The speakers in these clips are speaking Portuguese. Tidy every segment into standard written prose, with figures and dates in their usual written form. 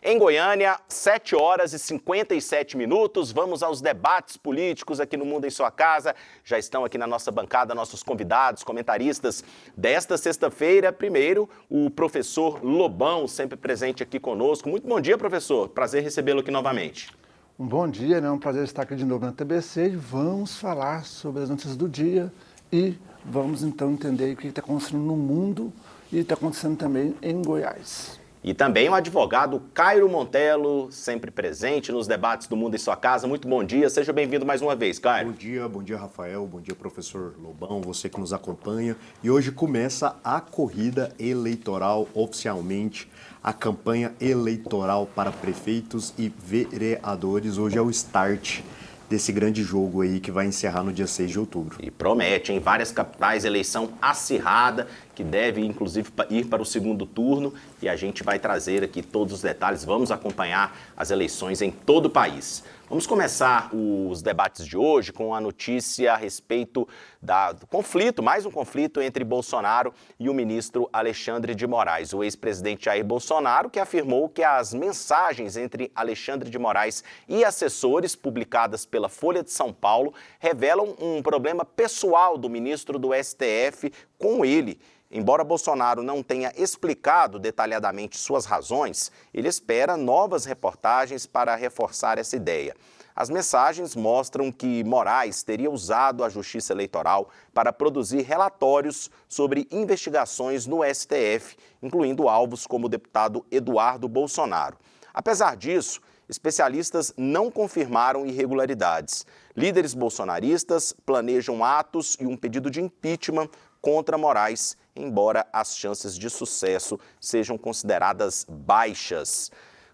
Em Goiânia, 7 horas e 57 minutos. Vamos aos debates políticos aqui no Mundo em Sua Casa. Já estão aqui na nossa bancada nossos convidados, comentaristas desta sexta-feira. Primeiro, o professor Lobão, sempre presente aqui conosco. Muito bom dia, professor. Prazer recebê-lo aqui novamente. Um bom dia, né? Um prazer estar aqui de novo na TBC e vamos falar sobre as notícias do dia e vamos então entender o que está acontecendo no mundo e está acontecendo também em Goiás. E também o advogado Cairo Montelo, sempre presente nos debates do Mundo em Sua Casa. Muito bom dia, seja bem-vindo mais uma vez, Cairo. Bom dia, Rafael, bom dia, professor Lobão, você que nos acompanha. E hoje começa a corrida eleitoral oficialmente, a campanha eleitoral para prefeitos e vereadores. Hoje é o start desse grande jogo aí que vai encerrar no dia 6 de outubro. E promete, em várias capitais, eleição acirrada, que deve, inclusive, ir para o segundo turno. E a gente vai trazer aqui todos os detalhes, vamos acompanhar as eleições em todo o país. Vamos começar os debates de hoje com a notícia a respeito do conflito, mais um conflito entre Bolsonaro e o ministro Alexandre de Moraes. O ex-presidente Jair Bolsonaro, que afirmou que as mensagens entre Alexandre de Moraes e assessores publicadas pela Folha de São Paulo revelam um problema pessoal do ministro do STF com ele. Embora Bolsonaro não tenha explicado detalhadamente suas razões, ele espera novas reportagens para reforçar essa ideia. As mensagens mostram que Moraes teria usado a Justiça Eleitoral para produzir relatórios sobre investigações no STF, incluindo alvos como o deputado Eduardo Bolsonaro. Apesar disso, especialistas não confirmaram irregularidades. Líderes bolsonaristas planejam atos e um pedido de impeachment contra Moraes, embora as chances de sucesso sejam consideradas baixas.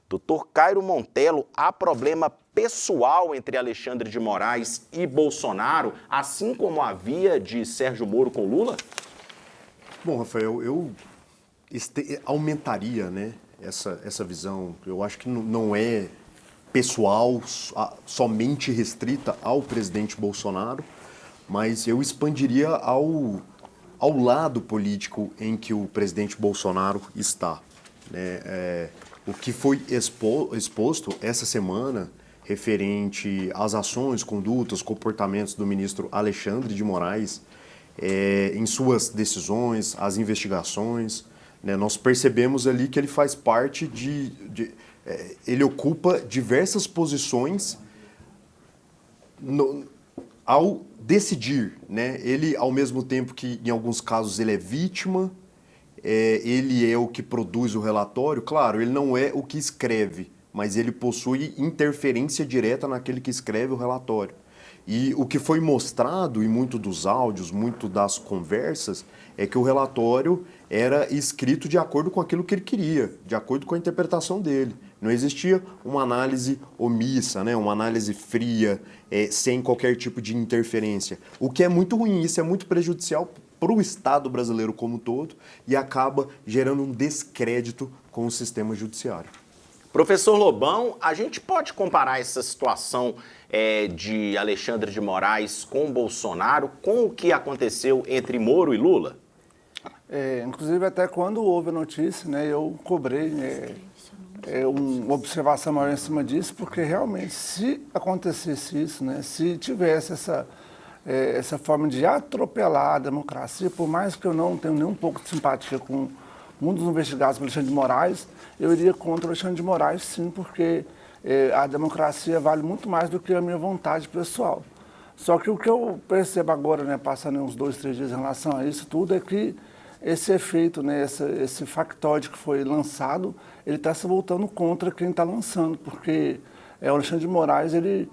Doutor Cairo Montelo, há problema pessoal entre Alexandre de Moraes e Bolsonaro, assim como havia de Sérgio Moro com Lula? Bom, Rafael, eu aumentaria, né, essa visão. Eu acho que não é pessoal, somente restrita ao presidente Bolsonaro, mas eu expandiria ao lado político em que o presidente Bolsonaro está, né? O que foi exposto essa semana referente às ações, condutas, comportamentos do ministro Alexandre de Moraes em suas decisões, as investigações, né? Nós percebemos ali que ele faz parte ele ocupa diversas posições ao decidir, né? Ele, ao mesmo tempo que, em alguns casos, ele é vítima, ele é o que produz o relatório. Claro, ele não é o que escreve, mas ele possui interferência direta naquele que escreve o relatório. E o que foi mostrado em muito dos áudios, muito das conversas, é que o relatório era escrito de acordo com aquilo que ele queria, de acordo com a interpretação dele. Não existia uma análise omissa, né? Uma análise fria, sem qualquer tipo de interferência. O que é muito ruim, isso é muito prejudicial para o Estado brasileiro como um todo e acaba gerando um descrédito com o sistema judiciário. Professor Lobão, a gente pode comparar essa situação de Alexandre de Moraes com Bolsonaro com o que aconteceu entre Moro e Lula? Inclusive, até quando houve a notícia, né, eu cobrei uma observação maior em cima disso, porque realmente, se acontecesse isso, né, se tivesse essa forma de atropelar a democracia, por mais que eu não tenha nem um pouco de simpatia com um dos investigados pelo Alexandre de Moraes, eu iria contra o Alexandre de Moraes, sim, porque a democracia vale muito mais do que a minha vontade pessoal. Só que o que eu percebo agora, né, passando uns 2, 3 dias em relação a isso tudo, é que esse efeito, né, esse factóide que foi lançado, ele está se voltando contra quem está lançando, porque o Alexandre de Moraes ele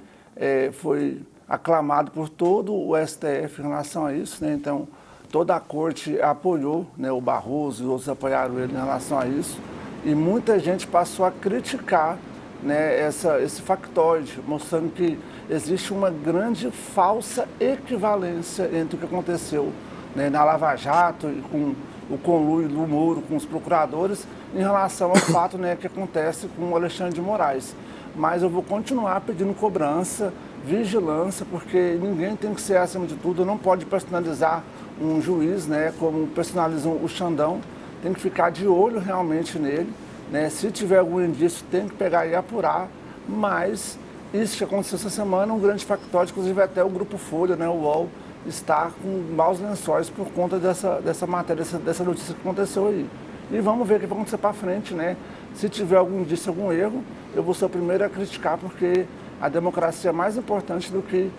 foi aclamado por todo o STF em relação a isso, né? Então toda a corte apoiou, né, o Barroso e outros apoiaram ele em relação a isso, e muita gente passou a criticar, né, esse factóide, mostrando que existe uma grande falsa equivalência entre o que aconteceu, né, na Lava Jato e com o conluio do Moro com os procuradores em relação ao fato, né, que acontece com o Alexandre de Moraes. Mas eu vou continuar pedindo cobrança, vigilância, porque ninguém tem que ser, acima de tudo, não pode personalizar um juiz, né, como personalizam o Xandão, tem que ficar de olho realmente nele, né? Se tiver algum indício, tem que pegar e apurar, mas isso que aconteceu essa semana, um grande factório, inclusive até o Grupo Folha, né, o UOL, está com maus lençóis por conta dessa matéria, dessa notícia que aconteceu aí. E vamos ver o que vai acontecer para frente, né? Se tiver algum indício, algum erro, eu vou ser o primeiro a criticar, porque a democracia é mais importante do que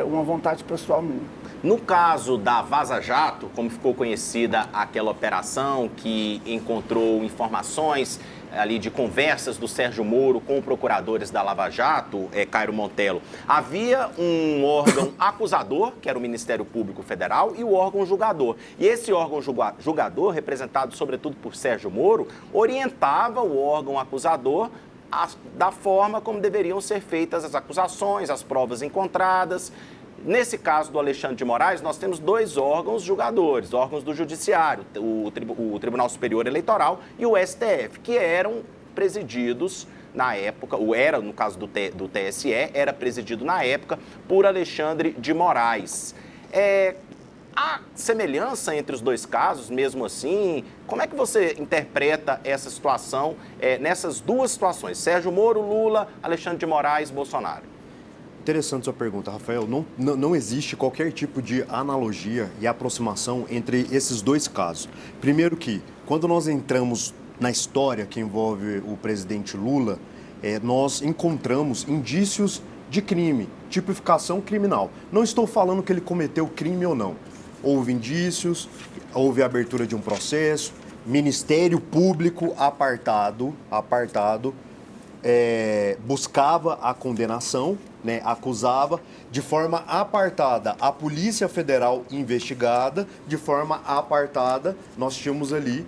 uma vontade pessoal minha. No caso da Vaza Jato, como ficou conhecida aquela operação que encontrou informações ali de conversas do Sérgio Moro com procuradores da Lava Jato, Cairo Montelo, havia um órgão acusador, que era o Ministério Público Federal, e o órgão julgador. E esse órgão julgador, representado sobretudo por Sérgio Moro, orientava o órgão acusador da forma como deveriam ser feitas as acusações, as provas encontradas. Nesse caso do Alexandre de Moraes, nós temos dois órgãos julgadores, órgãos do Judiciário, o Tribunal Superior Eleitoral e o STF, que eram presididos na época, ou era, no caso do TSE, era presidido na época por Alexandre de Moraes. Há semelhança entre os dois casos, mesmo assim? Como é que você interpreta essa situação, nessas duas situações, Sérgio Moro, Lula, Alexandre de Moraes, Bolsonaro? Interessante sua pergunta, Rafael. Não existe qualquer tipo de analogia e aproximação entre esses dois casos. Primeiro que, quando nós entramos na história que envolve o presidente Lula, nós encontramos indícios de crime, tipificação criminal. Não estou falando que ele cometeu crime ou não. Houve indícios, houve abertura de um processo, Ministério Público apartado, buscava a condenação, né, acusava, de forma apartada a Polícia Federal investigada, de forma apartada nós tínhamos ali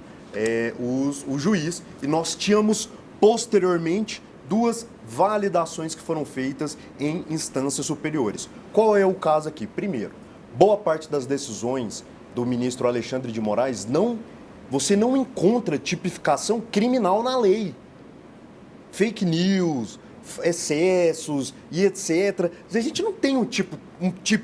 o juiz e nós tínhamos posteriormente duas validações que foram feitas em instâncias superiores. Qual é o caso aqui? Primeiro, boa parte das decisões do ministro Alexandre de Moraes, você não encontra tipificação criminal na lei. Fake news, excessos e etc. A gente não tem um tipo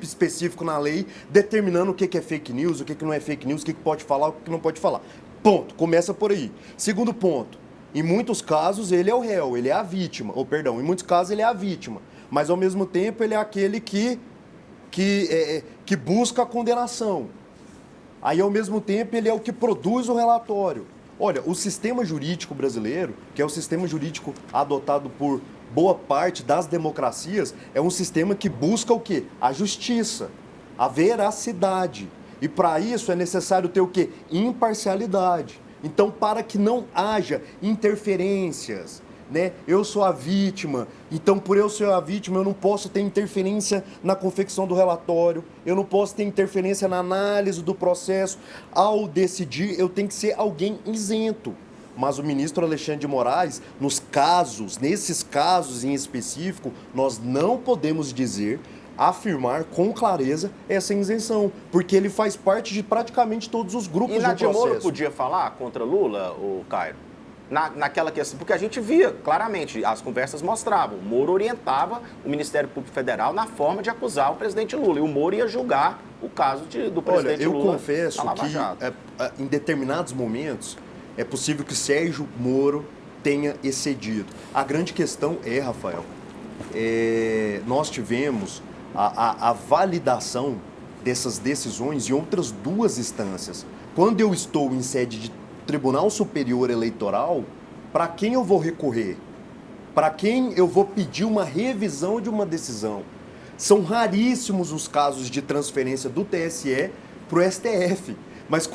específico na lei determinando o que é fake news, o que não é fake news, o que pode falar, o que não pode falar. Ponto. Começa por aí. Segundo ponto, em muitos casos ele é o réu, ele é a vítima. Em muitos casos ele é a vítima. Mas ao mesmo tempo ele é aquele que busca a condenação. Aí ao mesmo tempo ele é o que produz o relatório. Olha, o sistema jurídico brasileiro, que é o sistema jurídico adotado por boa parte das democracias, é um sistema que busca o quê? A justiça, a veracidade. E para isso é necessário ter o quê? Imparcialidade. Então, para que não haja interferências, né? Eu sou a vítima, então por eu ser a vítima eu não posso ter interferência na confecção do relatório, eu não posso ter interferência na análise do processo. Ao decidir, eu tenho que ser alguém isento. Mas o ministro Alexandre de Moraes, nesses casos em específico, nós não podemos afirmar com clareza essa isenção, porque ele faz parte de praticamente todos os grupos do processo. E Moro podia falar contra Lula, o Cairo? Naquela questão, porque a gente via claramente, as conversas mostravam, o Moro orientava o Ministério Público Federal na forma de acusar o presidente Lula, e o Moro ia julgar o caso do presidente Lula. Eu confesso que em determinados momentos é possível que Sérgio Moro tenha excedido. A grande questão Rafael, nós tivemos a validação dessas decisões em outras duas instâncias. Quando eu estou em sede de Tribunal Superior Eleitoral, para quem eu vou recorrer? Para quem eu vou pedir uma revisão de uma decisão? São raríssimos os casos de transferência do TSE para o STF. Mas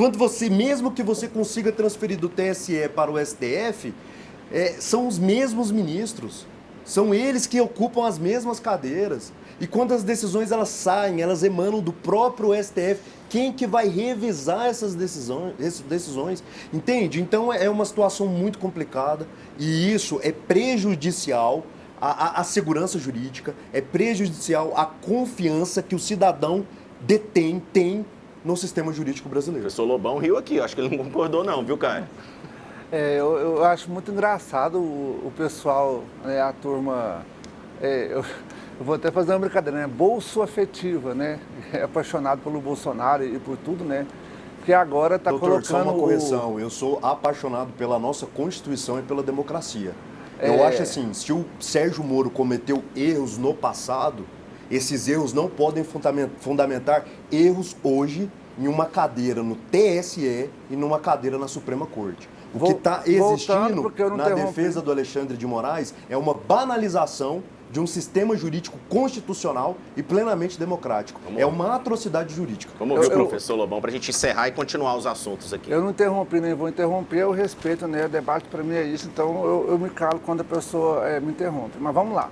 mesmo que você consiga transferir do TSE para o STF, são os mesmos ministros. São eles que ocupam as mesmas cadeiras. E quando as decisões elas saem, elas emanam do próprio STF, quem que vai revisar essas decisões? Entende? Então é uma situação muito complicada e isso é prejudicial à segurança jurídica, é prejudicial à confiança que o cidadão tem no sistema jurídico brasileiro. O professor Lobão riu aqui, acho que ele não concordou não, viu, Caio? Eu acho muito engraçado o pessoal, né, a turma, eu vou até fazer uma brincadeira, né, bolso-afetiva, né, é apaixonado pelo Bolsonaro e por tudo, né, porque porque agora está colocando... Só uma correção, eu sou apaixonado pela nossa Constituição e pela democracia. Eu acho assim, se o Sérgio Moro cometeu erros no passado, esses erros não podem fundamentar erros hoje em uma cadeira no TSE e numa cadeira na Suprema Corte. O que está existindo na defesa do Alexandre de Moraes é uma banalização de um sistema jurídico constitucional e plenamente democrático. É uma atrocidade jurídica. Vamos ouvir o professor Lobão para a gente encerrar e continuar os assuntos aqui. Eu não interrompi, nem vou interromper, eu respeito, né? O debate para mim é isso, então eu me calo quando a pessoa me interrompe. Mas vamos lá.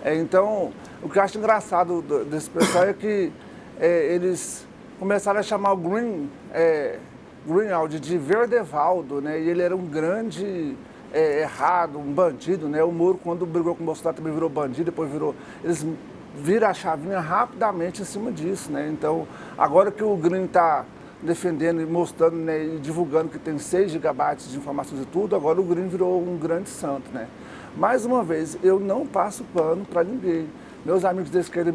Então, o que eu acho engraçado desse pessoal é que eles começaram a chamar o Greenwald de Verdevaldo, né? E ele era um grande... errado, um bandido, né? O Moro, quando brigou com o Bolsonaro, também virou bandido, depois virou... Eles viram a chavinha rapidamente em cima disso, né? Então, agora que o Green está defendendo e mostrando, né, e divulgando que tem 6 gigabytes de informações e tudo, agora o Green virou um grande santo, né? Mais uma vez, eu não passo pano para ninguém. Meus amigos de esquerda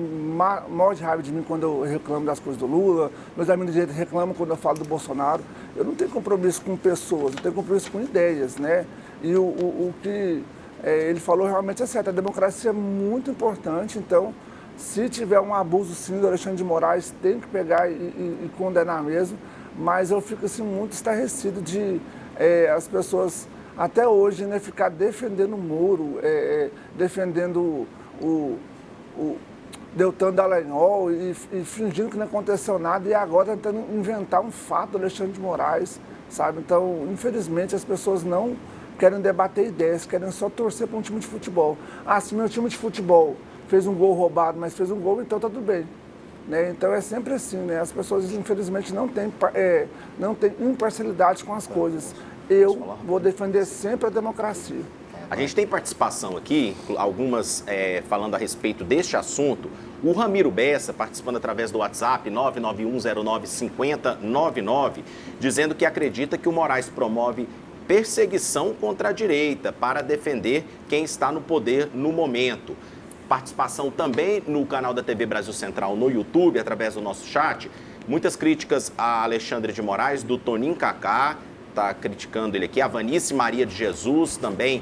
morrem de raiva de mim quando eu reclamo das coisas do Lula. Meus amigos de direita reclamam quando eu falo do Bolsonaro. Eu não tenho compromisso com pessoas, eu tenho compromisso com ideias, né? E o que ele falou realmente é certo. A democracia é muito importante, então, se tiver um abuso, sim, do Alexandre de Moraes, tem que pegar e condenar mesmo. Mas eu fico, assim, muito estarrecido de as pessoas, até hoje, né, ficar defendendo o Moro, defendendo o Deltan Dallagnol e fingindo que não aconteceu nada e agora tentando inventar um fato do Alexandre de Moraes, sabe? Então, infelizmente, as pessoas não querem debater ideias, querem só torcer para um time de futebol. Ah, se meu time de futebol fez um gol roubado, mas fez um gol, então tá tudo bem. Né? Então é sempre assim, né? As pessoas, infelizmente, não têm imparcialidade com as coisas. Eu vou defender sempre a democracia. A gente tem participação aqui, algumas falando a respeito deste assunto. O Ramiro Bessa, participando através do WhatsApp 991095099, dizendo que acredita que o Moraes promove perseguição contra a direita para defender quem está no poder no momento. Participação também no canal da TV Brasil Central no YouTube, através do nosso chat. Muitas críticas a Alexandre de Moraes, do Toninho Kaká, está criticando ele aqui, a Vanice Maria de Jesus também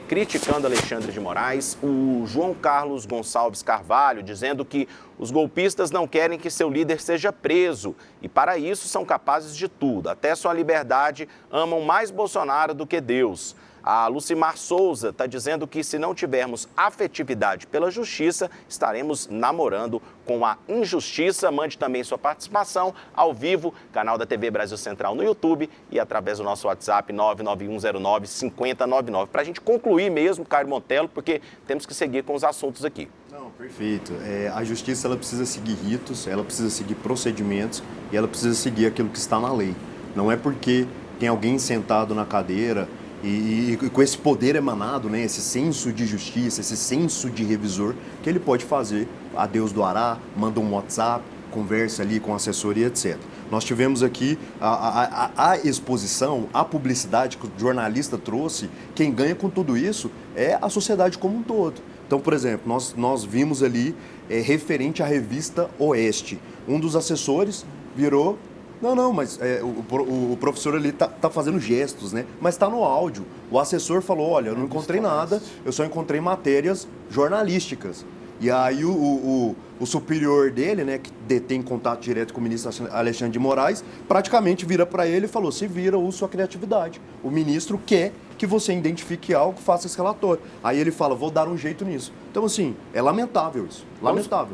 criticando Alexandre de Moraes, o João Carlos Gonçalves Carvalho dizendo que os golpistas não querem que seu líder seja preso e para isso são capazes de tudo, até sua liberdade, amam mais Bolsonaro do que Deus. A Lucimar Souza está dizendo que se não tivermos afetividade pela justiça, estaremos namorando com a injustiça. Mande também sua participação ao vivo, canal da TV Brasil Central no YouTube e através do nosso WhatsApp 991095099. Para a gente concluir mesmo, Caio Montelo, porque temos que seguir com os assuntos aqui. Não, perfeito. A justiça ela precisa seguir ritos, ela precisa seguir procedimentos e ela precisa seguir aquilo que está na lei. Não é porque tem alguém sentado na cadeira e com esse poder emanado, né, esse senso de justiça, esse senso de revisor, que ele pode fazer a Deus do Ará, manda um WhatsApp, conversa ali com assessoria, etc. Nós tivemos aqui a exposição, a publicidade que o jornalista trouxe, quem ganha com tudo isso é a sociedade como um todo. Então, por exemplo, nós vimos ali referente à revista Oeste. Um dos assessores virou... Não, mas o professor ali tá fazendo gestos, né? Mas está no áudio. O assessor falou, olha, eu não encontrei nada, eu só encontrei matérias jornalísticas. E aí o superior dele, né, que detém contato direto com o ministro Alexandre de Moraes, praticamente vira para ele e falou, se vira, use sua criatividade. O ministro quer que você identifique algo, faça esse relatório. Aí ele fala, vou dar um jeito nisso. Então, assim, é lamentável isso. Lamentável.